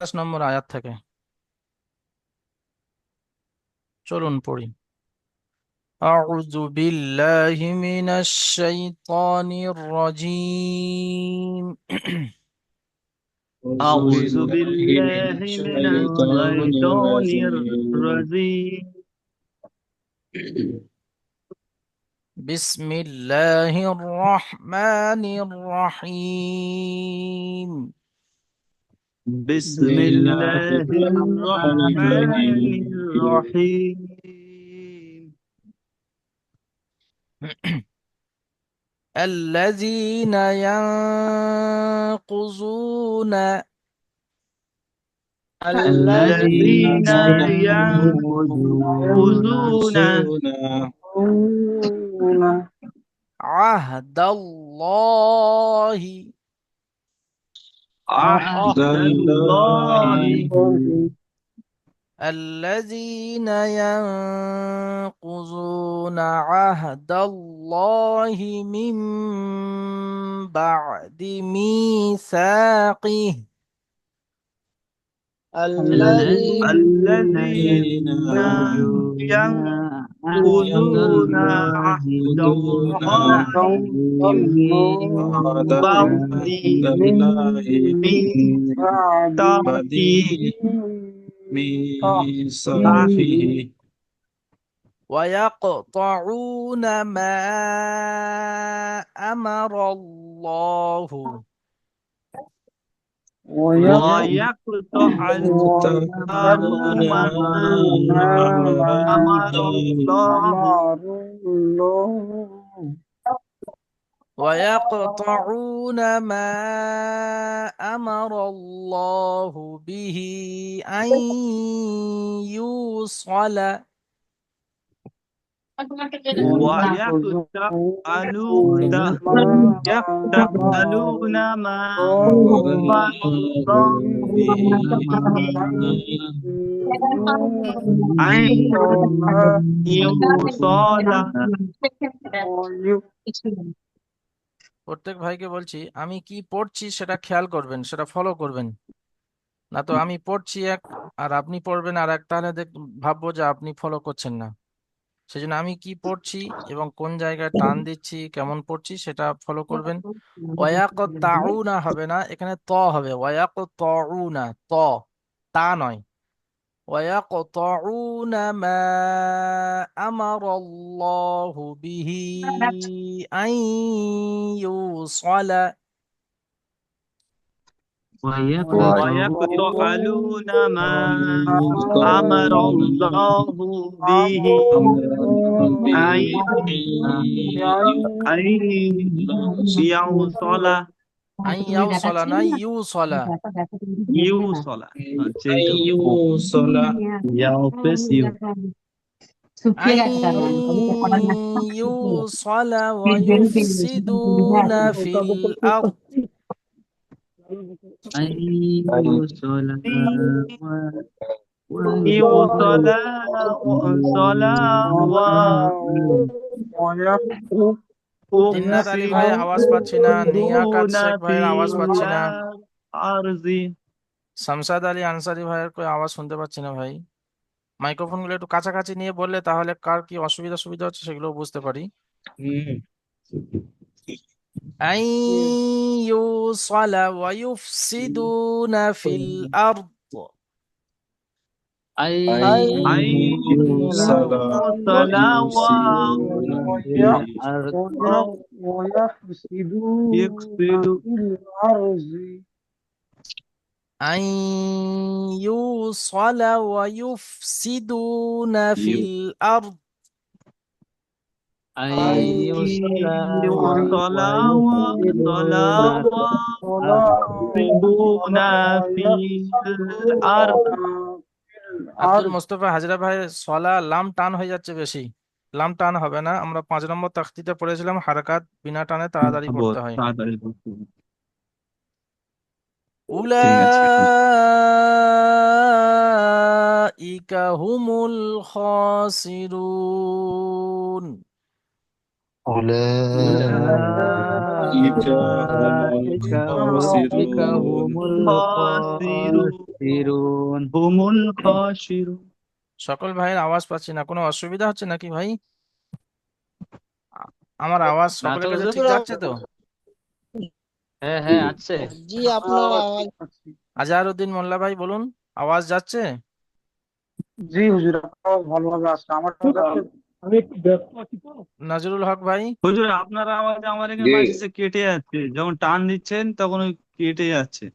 নম্বর আয়াত থেকে চলুন পড়ি। আউযু বিল্লাহি মিনাশ শাইতানির রাজীম। أعوذ أعوذ بالله من بالله من الشيطان الشيطان الرجيم. الرجيم. বিসমিল্লাহির রহমানির রহিম। بسم بسم الله الله الرحمن الرحمن الرحيم. الرحيم. الذين ينقضون الذين ينقضون عهد الله عهد عهد الله. الله. الذين ينقضون عهد الله من بعد ميثاقه الذين الذين ينقضون عهد الله من بعد بعد الله من بعد ميثاقه ميثاقه ويقطعون ما أمر الله ويقطعون ويقطعون ما ما أمر أمر الله الله ويقطعون ما أمر الله به أن يوصل ويقطعون ما أمر الله به أن يوصل. প্রত্যেক ভাইকে বলছি, আমি কি পড়ছি সেটা খেয়াল করবেন, সেটা ফলো করবেন। না তো আমি পড়ছি এক আর আপনি পড়বেন আর এক, তাহলে ভাববো যে আপনি ফলো করছেন না। সেজন্য আমি কি পড়ছি এবং কোন জায়গায় টান দিচ্ছি, কেমন পড়ছি সেটা ফলো করবেন। ওয়ায়াকতাউনা হবে না, এখানে ত হবে। ওয়ায়াকতাউনা, ত, তা নয়। ওয়ায়াকতাউনা মা আমারাল্লাহু বিহি আন ইউসালা। ويقطعون ما أمر الله به أن أن يوصل. আন ইয়াউসালা না, ইউসালা। يوصل. أيوصل يوصل. আন ইউসালা ওয়া ইউফসিদুনা ফিল আরদ। أن يوصل يوصل وصل জিন্নাত আলী ভাই আওয়াজ পাচ্ছি না, নিয়াকাত ويفسدون শেখ في ভাইয়ের আওয়াজ পাচ্ছি না, الأرض. শামসাদ আলী আনসারি ভাইয়ের কই আওয়াজ শুনতে পাচ্ছি না ভাই। মাইক্রোফোন গুলো একটু কাছাকাছি নিয়ে বললে তাহলে কার কি অসুবিধা সুবিধা হচ্ছে সেগুলো বুঝতে পারি। আন ইউসালা ওয়া ইউফসিদুনা ফিল আরদ। أن أن يوصل يوصل ويفسدون في الأرض ويفسد. أن يوصل ويفسدون في الأرض. أن أن يوصل يوصل وصل ويفسدون في الأرض. আব্দুল মোস্তফা হাজরা ভাই, সলা লাম টান হয়ে যাচ্ছে বেশি। লাম টান হবে না, আমরা 5 নম্বর তাখতিতে পড়েছিলাম হারাকাত বিনা টানে তাড়াতাড়ি পড়তে হয়। উলাইকা হুমুল খাসিরুন। أولئك أولئك أولئك هم الخاسرون হুমুল খাসিরুন। সকল ভাইয়ের আওয়াজ পাচ্ছি না, কোনো অসুবিধা হচ্ছে নাকি ভাই? আ- আমার আওয়াজ না তো সকলের কাছে হুজুর। ঠিক যাচ্ছে তো? হ্যাঁ হ্যাঁ আছে। জি আপনার আওয়াজ। আজহারউদ্দিন মোল্লা ভাই বলুন, আওয়াজ যাচ্ছে? জি হুজুর, আপনার ভালোভাবে আসছে আমার কাছে। আমি একটু ব্যস্ত আছি তো। নাজরুল হক ভাই, হুজুর আপনার আওয়াজ আমার এখানে মাঝে মাঝে কেটে যাচ্ছে, যখন টান দিচ্ছেন তখন ওই কেটে যাচ্ছে।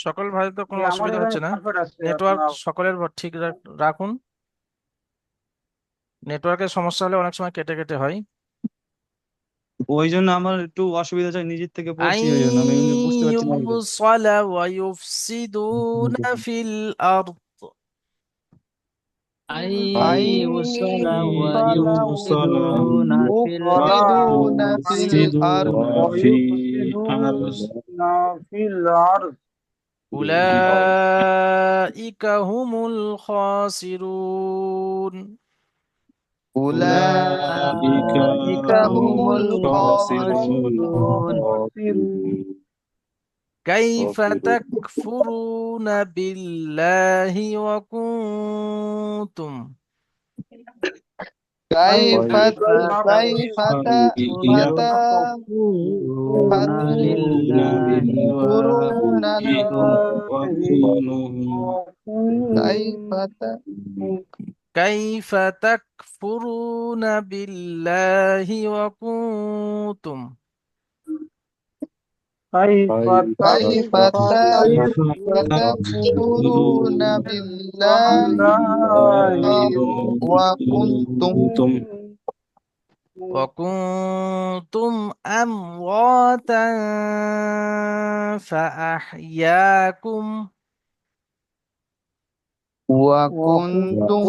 সকল ভাই তো কোনো জি, আমার অসুবিধা এখানে হচ্ছে না? পারফেক্ট আসছে নেটওয়ার্ক আপনার। সকলের ঠিক রাখুন। নেটওয়ার্কের সমস্যা হলে অনেক সময় কেটে কেটে হয়। ওই জন্য আমার একটু অসুবিধা হচ্ছে, নিজের থেকে পড়ছি, ওই জন্য আমি এমনি বুঝতে পারছি না এগুলো। আইয়ুবসাল ওয়া ইউফসিদুনা ফিল আরদ। أي أن يوصل يوصل ويفسدون في يفسدون في الأرض ويفسدون في الأرض. ويفسدون في الأرض أولئك هم الخاسرون. أولئك أولئك هم هم الخاسرون. الخاسرون كيف تكفرون بالله وكنتم كيف كيف كيف تكفرون لله تكفرون وكونوا كيف كيف تكفرون بالله وكنتم كيف كيف تكفرون بالله وكنتم وكنتم أمواتا فأحياكم وكنتم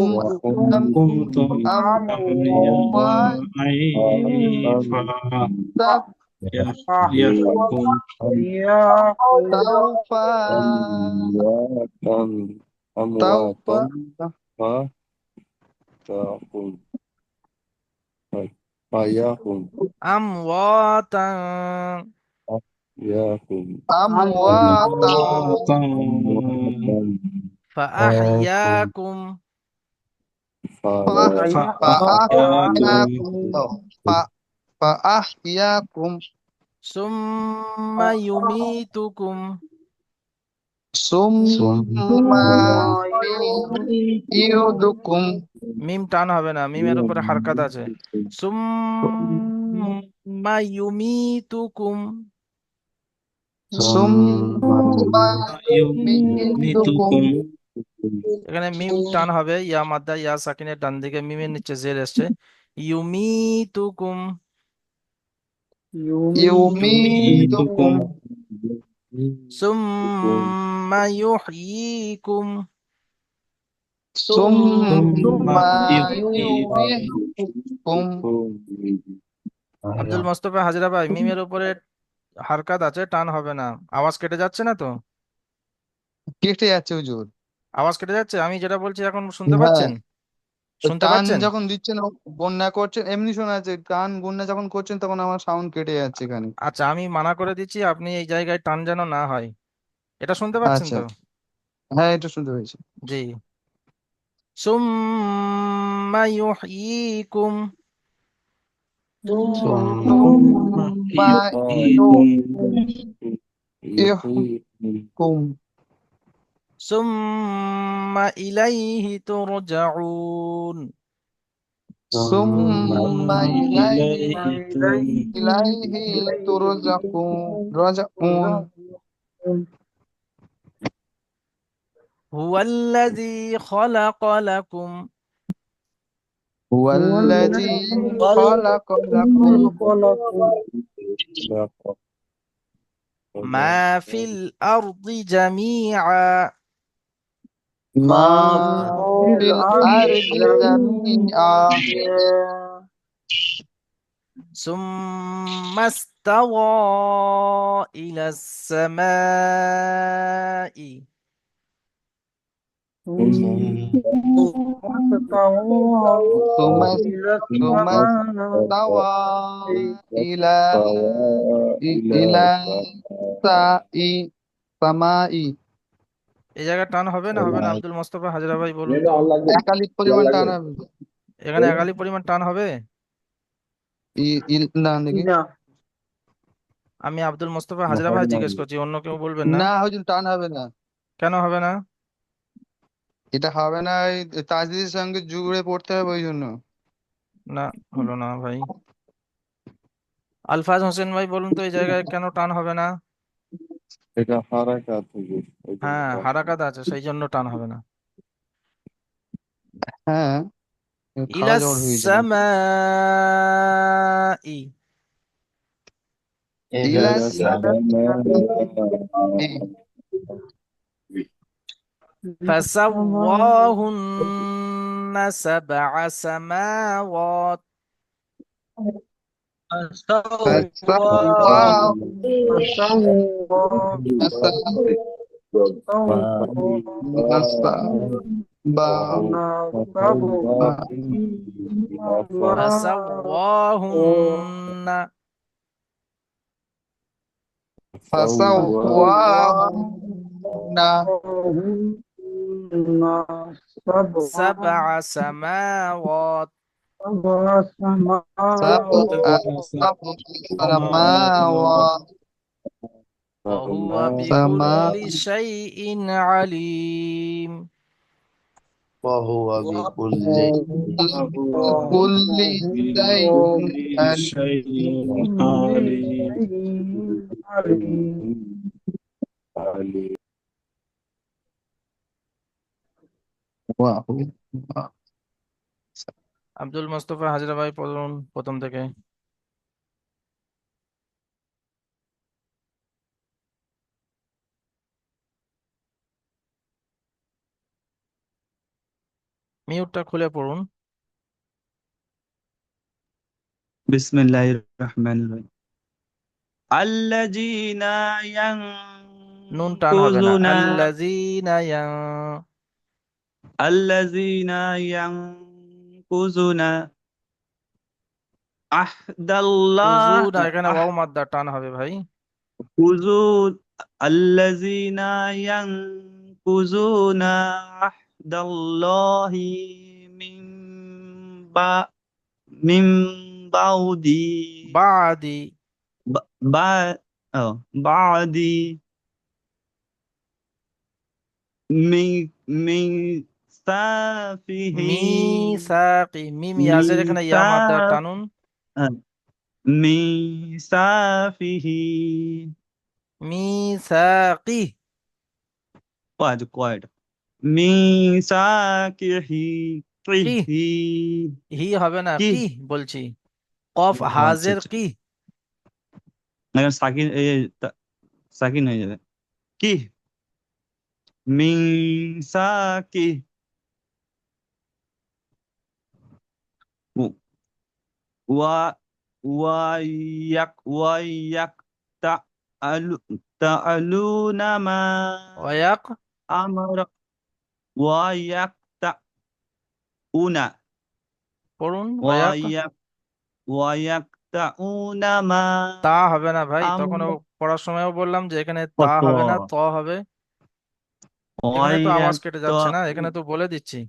كنتم أمواتا أحياء فأحياكم. سوف سوف أمواتا أمواتا فأحياكم فأحياكم فأحياكم ثم يميتكم ثم يعيدكم মিম টান হবে না, মিমের উপরে হারকাত আছে। সুম্মা ইউমিতুকুম, ثم يعيدكم يميتكم. এখানে মিম টান হবে, ইয়া মাদ্দা ইয়া সাকিনের ডান দিকে মিমের নিচে জের এসছে। ইউমিতুকুম يميتكم সুম্মা ইউহয়িকুম। ثم ثم يحييكم আব্দুল মোস্তফা হাজরা ভাই, মিমের উপরে হারকাত আছে, টান হবে না। আওয়াজ কেটে যাচ্ছে না তো? কেটে যাচ্ছে হুজুর। আওয়াজ কেটে যাচ্ছে? আমি যেটা বলছি এখন শুনতে হ্যাঁ, পাচ্ছেন? শুনতে টান পাচ্ছেন? যখন দিচ্ছেন বন্যা করছেন এমনি শোনা যাচ্ছে, টান বন্যা যখন করছেন তখন আমার সাউন্ড কেটে যাচ্ছে এখানে। আচ্ছা, আমি মানা করে দিচ্ছি, আপনি এই জায়গায় টান যেন না হয়। এটা শুনতে পাচ্ছেন আচ্ছা, তো? হ্যাঁ এটা শুনতে পেয়েছি। জি। সুম্মা ইউহয়িকুম ثم يحييكم সুম্মা ইলাইহি তুরজাউন। ثم إليه إليه ترجعون হুয়াল্লাযী খালাকা লাকুম هو الذي خلق لكم মা ফিল আরদি জামিআ ما في الأرض جميعا ثم استوى إلى السماء ثم إلى ثم السماء استوى إلى إلى سماء এই জায়গায় টান হবে না হবে না আব্দুল মোস্তফা হাজরা ভাই বলুন তো। একালিক পরিমাণ টান হবে। এখানে একালি পরিমাণ টান হবে? না দেখি, না আমি আব্দুল মোস্তফা হাজরা ভাই জিজ্ঞেস করছি, অন্য কেউ বলবেন না। না হুজুর টান হবে না, কেন হবে না? এটা হবে না, এই তাজদিদের সঙ্গে জুড়ে পড়তে হবে ওই জন্য। না, হলো না ভাই। আলফাজ হোসেন ভাই বলুন তো এই জায়গায় কেন টান হবে না? এটা হারাকাত হুজুর, ওই জন্য হ্যাঁ, টান হবে। হারাকাত আছে সেই জন্য টান হবে না। হ্যাঁ, খাড়া ইলাস জড় হয়ে যাবে। সামাই ইলা إلى السماء فسواهن سبع سماوات فسواه فسواهن فسواهن سبع سماوات سبع سماوات وهو سما بكل شيء عليم. وهو بكل كل شيء بكل شيء عليم. وهو আব্দুল মোস্তফা হাজরা ভাই বলুন প্রথম থেকে। মিউটটা খুলে পড়ুন। বিসমিল্লাহির রহমানির রহিম। আল্লাযীনা নুন টান হবে না। ইয়ানকুযুনা আল্লাযীনা ইয়ানকুযুনা আহদাল্লাহ কুজু না, এখানে ওয়াও মাদ্দা টান হবে ভাই। কুযু আল্লাযীনা ইয়ানকুযুনা আহদাল্লাহি মিন বা মিন বাউদি বাদি বা বা- ও, বাদি মি মিসাফিহি মিসাকি মিম ইয়াজের এখানে ইয়া মিসা মাদ্দা টানুন। মিসাফিহি মিসাকি কয়টা মিসাকিহি কি কিহি হি হবে না, কি কি বলছি। কফ ও আচ্ছা হাজের আচ্ছা, কি। এখন সাকিন সাকিন হয়ে যাবে কি মিসাকি ওয়া ওয়াইয়াক তাআলু তাআলুনা মা ওয়াক আমরা ওয়াইয়াক তাউনা পড়ুন। ওয়াক ওয়াইয়াক ওয়াইয়াক তাউনা মা তা হবে না ভাই, তখন আমরা পড়ার সময়ও বললাম যে এখানে তা কত হবে না, ত হবে। এখানে তো আওয়াজ ওয়াইয়াক কেটে যাচ্ছে না, এখানে তো বলে দিচ্ছি।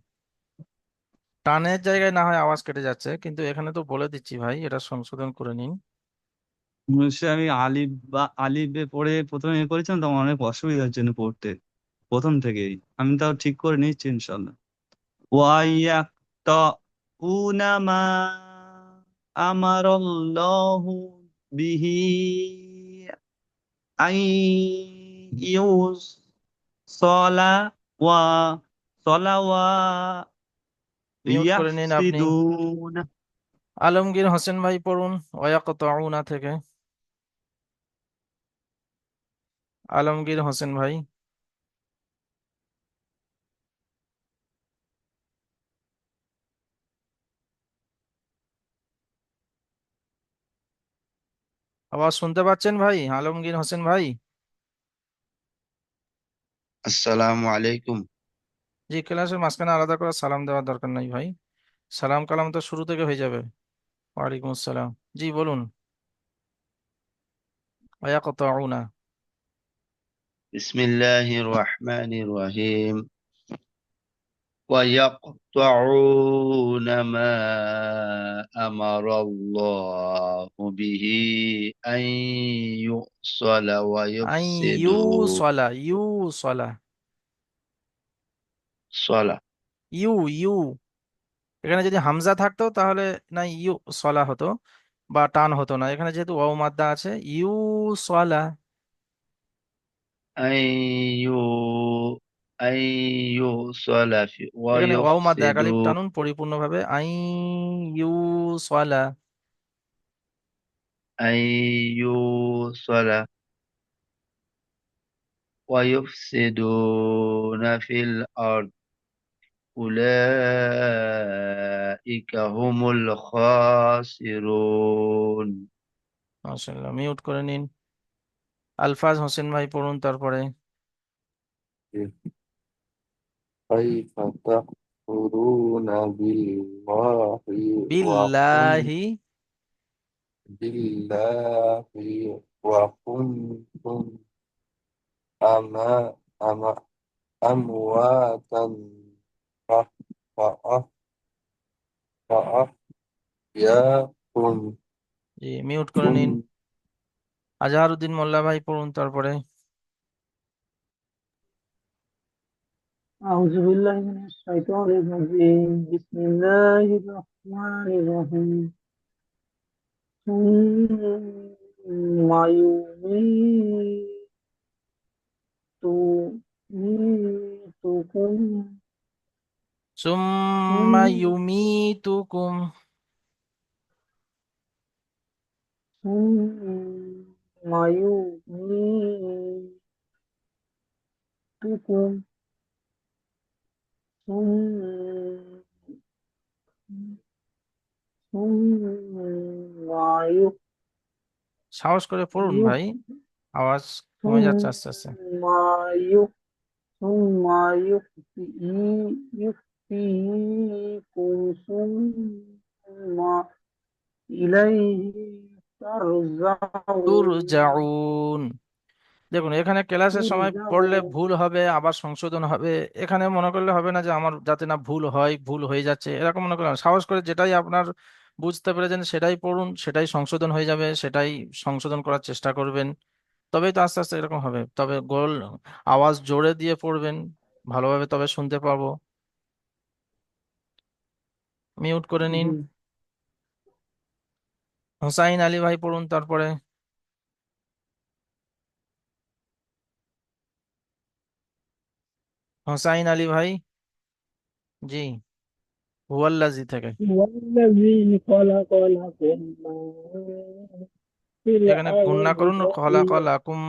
টানের জায়গায় না হয় আওয়াজ কেটে যাচ্ছে, কিন্তু এখানে তো বলে দিচ্ছি ভাই, এটা সংশোধন করে নিন। আমি আলিফে পড়ে প্রথমে করেছিলাম, তখন অনেক অসুবিধার জন্য পড়তে প্রথম থেকেই। আমি তাও ঠিক করে নিচ্ছি ইনশাল্লাহ। ওয়াইয়াক তাউনা মা আমারাল্লাহু বিহি আই ইউস সলা ওয়া সলা ওয়া মিউট করে নিন আপনি। ইয়াফসিদুন আলমগীর হোসেন ভাই পড়ুন ওয়ায়াকতাউনা থেকে। আলমগীর হোসেন ভাই। আওয়াজ শুনতে পাচ্ছেন ভাই আলমগীর হোসেন ভাই? আসসালামু আলাইকুম। জি, ক্লাসের মাঝখানে আলাদা করে সালাম দেওয়ার দরকার নাই ভাই। সালাম কালাম তো শুরু থেকে হয়ে যাবে। ওয়ালাইকুম আসসালাম। জি বলুন। ওয়ায়াকতাউনা। بسم الله الرحمن الرحيم ويقطعون ما أمر الله به أن يوصل আই ইউ ويفسدون সলা, ইউ সলা, صلاة ইউ ইউ। এখানে যদি হামজা থাকতো তাহলে না ইউ সলা হতো, বা টান হতো না। এখানে যেহেতু ওয়াও মাদ্দা আছে, ইউ সলা। أن يو أن يوصل এখানে ওয়াও মাদ্দা একালিফ ويفسدون টানুন পরিপূর্ণভাবে, আই ইউ সলা। أن يوصل ويفسدون في الأرض أولئك هم الخاسرون মাশাআল্লাহ, মিউট করে নিন। আলফাজ হোসেন ভাই পড়ুন তারপরে। كيف تكفرون بالله وكنتم বিল্লাহি। بالله وكنتم أما أما أمواتا فأحياكم জি, মিউট করে নিন। আজহারউদ্দিন মোল্লা ভাই পড়ুন তারপরে। أعوذ بالله من الشيطان الرجيم بسم الله الرحمن الرحيم ثم يميتكم সুম্মা ثم ইউমিতুকুম। ثم يميتكم ثم ثم সাহস করে পড়ুন ভাই, يحييكم আওয়াজ কমে যাচ্ছে আস্তে আস্তে। ثم يحييكم ثم إليه ترجعون তুরজাউন। দেখুন, এখানে ক্লাসের সময় পড়লে ترجعون ভুল হবে, আবার সংশোধন হবে। এখানে মনে করলে হবে না যে আমার যাতে না ভুল হয়, ভুল হয়ে যাচ্ছে এরকম মনে করলাম। সাহস করে যেটাই আপনার বুঝতে পেরেছেন সেটাই পড়ুন, সেটাই সংশোধন হয়ে যাবে, সেটাই সংশোধন করার চেষ্টা করবেন। তবেই তো আস্তে আস্তে এরকম হবে। তবে গোল আওয়াজ জোরে দিয়ে পড়বেন ভালোভাবে, তবে শুনতে পাবো। মিউট করে নিন। জি হোসাইন আলী ভাই পড়ুন তারপরে। হোসাইন আলী ভাই। জি, হুয়াল্লাজি থেকে। والذي خلق لكم ما في এখানে গুণনা الأرض করুন, খলা কলাকুম।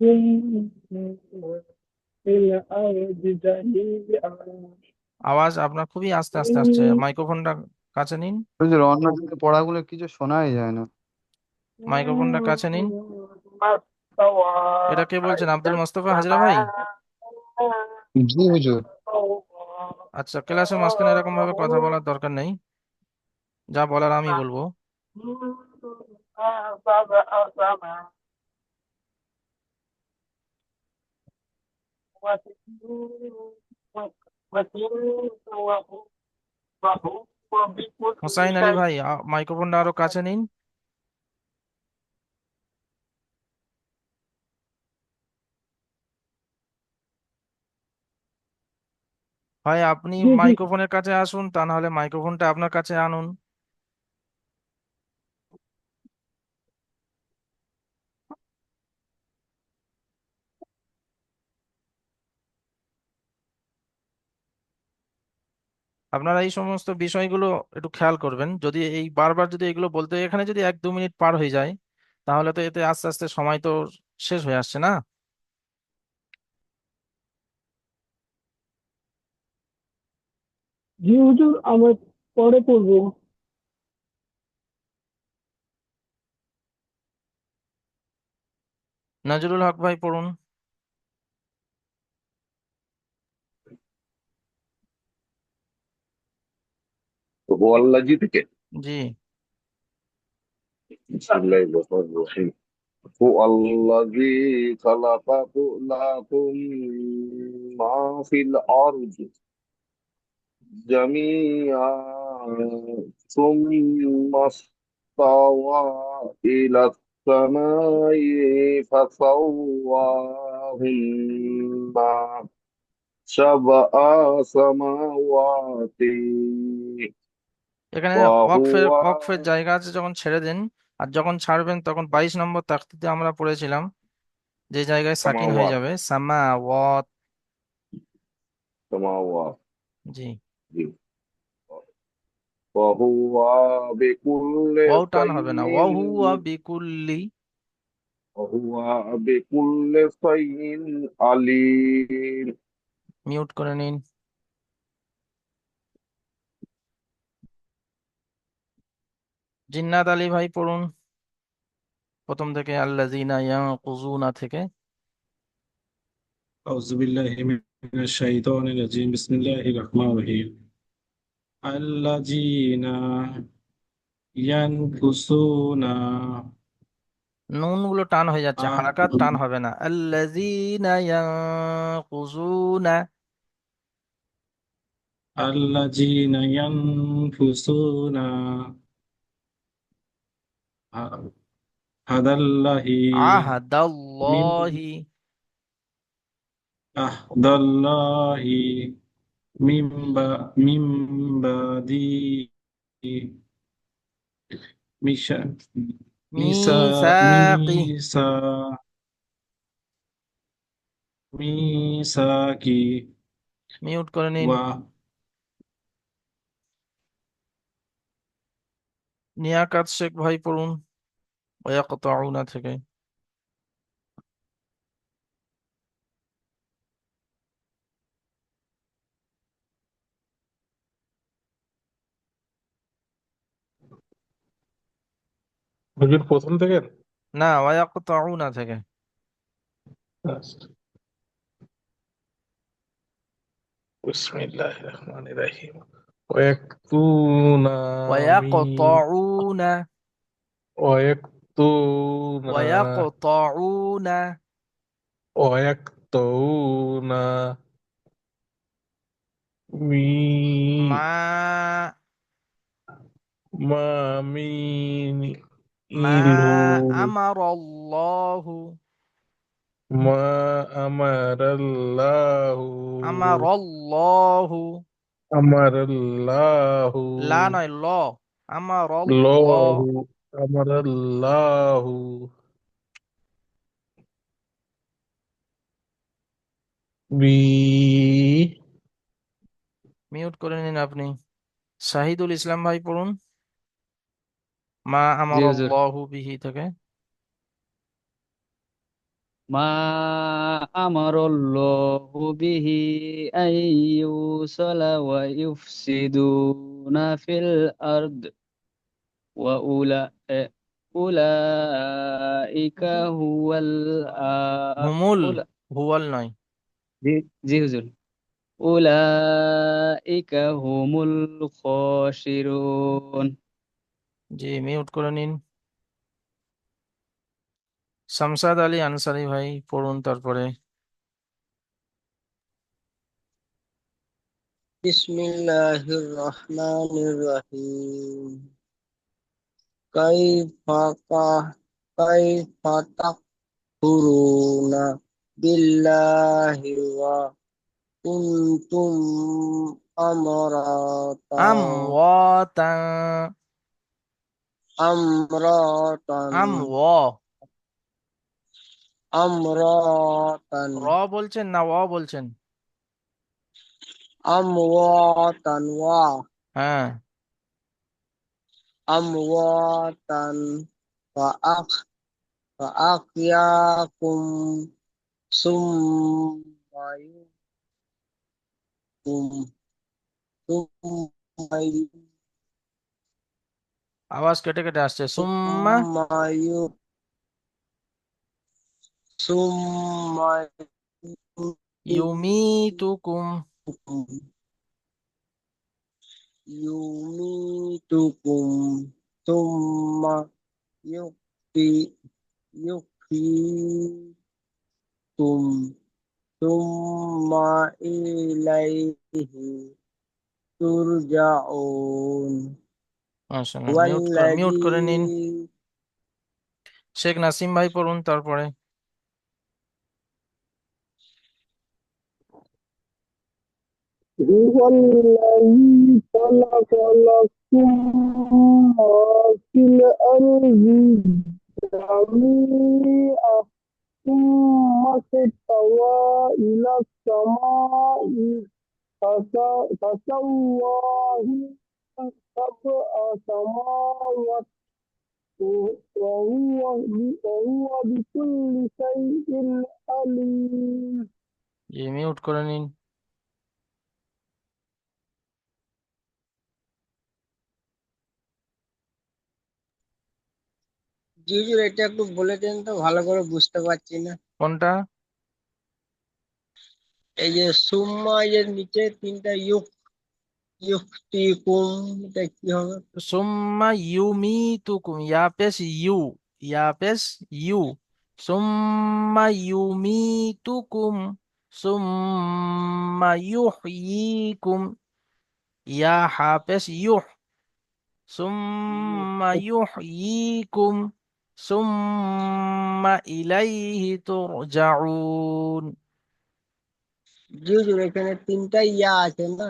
ثم في الأرض جميعا আওয়াজ আপনার খুবই আস্তে আস্তে আসছে, মাইক্রোফোনটা কাছে নিন। বুঝলি অন্য দিকে পড়াগুলো কিছু শোনাই যায় না। মাইক্রোফোনটা কাছে নিন। ثم استوى এটা কে বলছেন, إلى আব্দুল মোস্তফা হাজরা ভাই? السماء জি হুজুর। আচ্ছা, ক্লাসের মাঝখানে এরকম ভাবে কথা বলার দরকার নেই, যা বলার আমি বলবো। سبع سماوات وهو بكل হোসাইন আলী شيء ভাই, মাইক্রোফোনটা আরো কাছে নিন। হয় আপনি জি জি মাইক্রোফোনের কাছে আসুন, তা না হলে মাইক্রোফোনটা আপনার কাছে আনুন। আপনারা এই সমস্ত বিষয়গুলো একটু খেয়াল করবেন। যদি এই বারবার যদি এগুলো বলতে, এখানে যদি 1-2 মিনিট পার হয়ে যায়, তাহলে তো এতে আস্তে আস্তে সময় তো শেষ হয়ে আসছে না। জি হুজুর আমরা পরে পড়বো। নজরুল হক ভাই পড়ুন। হুয়াল্লাজি থেকে জি। বিসমিল্লাহির রহমানির রহিম হুয়াল্লাজি খালাকাকুম মা ফিল আরদি জামিআ সুম্মা ইস্তাওয়া ইলাস সামাই ফাসাওয়াহুন্না সাবআ সামাওয়াতি এখানে ওয়া ওয়াকফের হুয়া ওয়াকফের জায়গা আছে, যখন ছেড়ে দেন আর যখন ছাড়বেন তখন 22 নম্বর তাখতিতে আমরা পড়েছিলাম যে জায়গায় সাকিন হয়ে সামাওয়াত যাবে সামা ওয়াত। সামাওয়াত জি। জি ওয়া হুয়া বিকুল্লি ওয়াও টান হবে না, ওয়া শাইইন হুয়া বিকুল্লি। ওয়া হুয়া বিকুল্লি শাইইন আলিম মিউট করে নিন। জিন্নাত আলী ভাই পড়ুন প্রথম থেকে, আল্লাযীনা ইয়ানকুযুনা থেকে। أعوذ بالله من الشيطان الرجيم بسم الله الرحمن الرحيم الذين ينقصون নুন গুলো টান হয়ে যাচ্ছে, হারাকাত عهد টান হবে না। আল্লাযীনা ইয়ানকুযুনা। الذين ينقصون عهد الله من আহাদাল্লাহি। عهد الله من بعد ميثا- মিসাকি। ميثاقي মিউট করে নিন। নিয়াকাত শেখ ভাই পড়ুন ওয়ায়াকতাউনা থেকে। হুজুর প্রথম থেকে। না, ওয়ায়াকতাউনা থেকে। বিসমিল্লাহির রহমানির রহিম ওয়ায়াকতুনা ওয়ায়াকতাউনা। ওয়ায়াকতুনা ওয়ায়াকতাউনা। ওয়ায়াকতুনা মি মা মা মিন মা ইলহু আমারাল্লাহু। মা আমারাল্লাহু আমারাল্লাহু। আমারাল্লাহু লা নয়, ল। আমারাল্লাহ। লহু আমারাল্লাহু বি মিউট করে নিন আপনি। শাহিদুল ইসলাম ভাই পড়ুন মা জি হুজুর। আমারাল্লাহু বিহি থেকে। মা আমারাল্লাহু বিহি আইয়ুসালা ওয়া ইউফসিদুনা ফিল আরদ ওয়া উলাইকা হুয়াল হুমুল, উলা হুয়াল নয়। জি জি হুজুর। উলাইকা হুমুল খাসিরুন। জি, মিউট করে নিন। শামসাদ আলী আনসারী ভাই পড়ুন তারপরে। বিসমিল্লাহির রহমানির রহিম কাইফা কা- কাইফা তাকফুরুনা বিল্লাহি ওয়া কুনতুম আমওয়াতান। আমরাতান আমওয়া। আমরাতান র বলছেন না ওয়া বলছেন? আমওয়াতান হ্যাঁ। আমওয়াতান فأخ فأحياكم ثم يميتكم ثم আওয়াজ কেটে কেটে আসছে। সুম্মা ثم ثم ইউমিতুকুম। يميتكم يميتكم ثم يحيي يحييكم ثم إليه ترجعون মাশাআল্লাহ, هو মিউট করে নিন। الذي শেখ নাসিম ভাই পড়ুন তারপরে। هو الذي خلق لكم ما في الأرض جميعا ثم استوى إلى السماء فسواهن سبع سماوات وهو بكل شيء عليم জি, মিউট করে নিন। জি হুজুর, এটা একটু বলে দেন তো, ভালো করে বুঝতে পারছি না। কোনটা? এই যে সুম্মা এর নিচে তিনটা ইউক্তিকুম, এটা কি হবে? সুম্মা ইউমিতুকুম, ইয়া পেশ ইউ, ইয়া পেশ ইউ। সুম্মা ইউমিতুকুম সুম্মা ইউহয়িকুম, ইয়া হা পেশ ইউহ। সুম্মা ইউহয়িকুম সুম্মা ইলাইহি তুরজাউন। জি হুজুর, এখানে তিনটা ইয়া আছে না?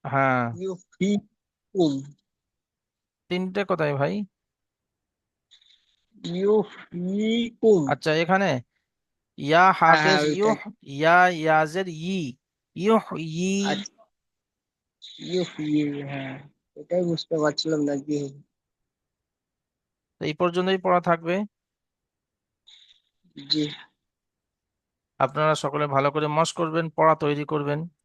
হ্যাঁ, ইউফিকুম, তিনটে কোথায় ভাই? ইউফিকুম। আচ্ছা, এখানে ইয়া হ্যাঁ হ্যাঁ, হাফেজ ওইটাই। ইউহ, ইয়া ইয়াজের ইউহ ই। আচ্ছা, ইউফি, হ্যাঁ, এটাই বুঝতে পারছিলাম না। জি হুজুর। এই পর্যন্তই পড়া থাকবে। জি। আপনারা সকলে ভালো করে মশ করবেন, পড়া তৈরি করবেন।